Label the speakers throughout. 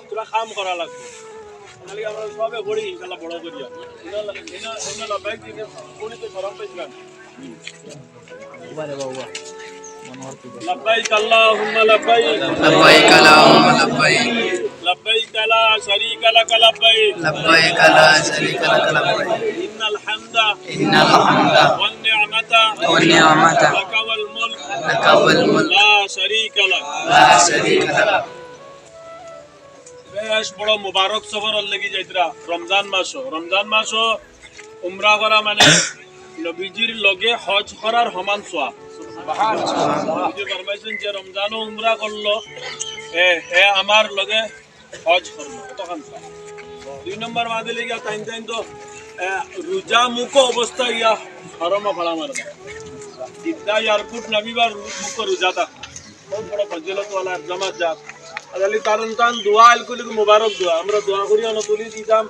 Speaker 1: তোরা কাম করা লাগবে আমরা সবে করি ইনশাল্লাহ বড় করি গরম পাইছিলাম لبيك اللهم لبيك
Speaker 2: لبيك اللهم لبيك
Speaker 1: لبيك لا شريك لك لبيك
Speaker 2: لبيك لا شريك لك لبيك
Speaker 1: إن الحمد والنعمة لك والملك لا شريك لك
Speaker 2: لا شريك لك
Speaker 1: বেশ বড় মুবারক সফরের লাগি যাইতরা রমজান মাসও উমরা করা মানে নবীজির লগে হজ করার সমান সওয়াব সুবহানাল্লাহ ফরমাইছেন যে রমজান ও উমরা করলো হে আমার লগে হজ করলো কতখান দুই নম্বর বাদে লাগি তাইন তো রোজা মুখ অবস্থা ইয়া হরমা ফলা মারবে সিদ্ধা এয়ারপোর্ট নামিবার মুখ রোজা থাক বহুত বড় ফজিলত ওয়ালা জামাত যাক আদালি তারন দোয়া আলকুল মুবারক দোয়া আমরা দোয়া করি না তুলি দিতাম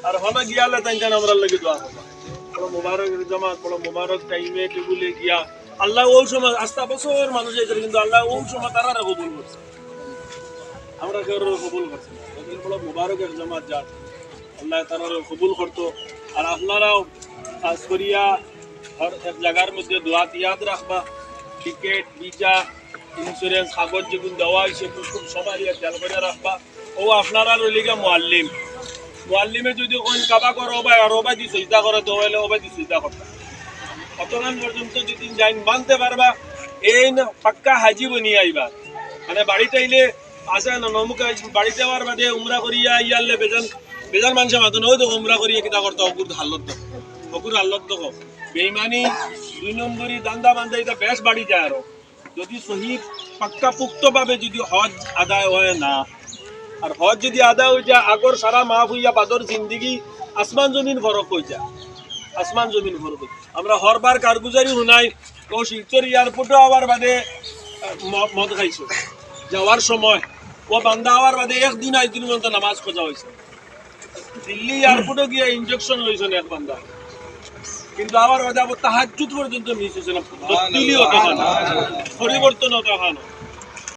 Speaker 1: আর হনা গিয়ালে তাইন আমরা লাগি দোয়া করব বড় মুবারক জামাত বড় মুবারক টাইমে টেবুলে গিয়া আল্লাহ ওই সময় আস্তা বছর মানুষ এদের কিন্তু আল্লাহ ওই সময় তারা কবুল করছে আমরা কেউ কবুল করছি বড় মুবারক এক জামাত যাক আল্লাহ তারা কবুল করতো আর আপনারাও খাস করিয়া হর এক জায়গার মধ্যে দোয়া ইয়াদ রাখবা টিকেট ভিসা ইন্স্যুরেন্স কাগজ যেগুলো দেওয়া হয়েছে খুব সবাই খেয়াল করে রাখবা ও আপনারা রইলিগা মুআল্লিমে যদি কোন কাবা করো বা দি সিজদা করে তো হইলে ওবা দি সিজদা করবা কতক্ষণ পর্যন্ত যদি যাইন মানতে পারবা এই না পাক্কা হাজি বনিয়া আইবা মানে বাড়িতে আইলে আসে না নমুক বাড়িতে আবার বাদে উমরা করিয়া ইয়ালে বেজান মানুষের মাতুন ওই তো উমরা করিয়া কিতা করতে অকুর হালত দেখো বেইমানি দুই নম্বরই দান্দা বান্ধা এটা বেশ বাড়ি যায় আরো যদি সহি পাক্কা পুক্তভাবে যদি হজ আদায় হয় না আর হজ যদি আদায় হয়ে যায় আগর সারা মাফ হইয়া বাদর জিন্দিগি আসমান জমিন ফরক হয়ে যায় আমরা হরবার কারগুজারি শুনাই ও শিলচর এয়ারপোর্টে আবার বাদে মদ খাইছো যাওয়ার সময় ও বান্দা হওয়ার বাদে একদিন আইদিন পর্যন্ত নামাজ খোঁজা হয়েছে দিল্লি এয়ারপোর্টে গিয়ে ইনজেকশন লইছেন এক বান্দা কিন্তু আবার বাদে আবার তাহাজ্জুদ পর্যন্ত মিস হয়েছে না পরিবর্তন হতো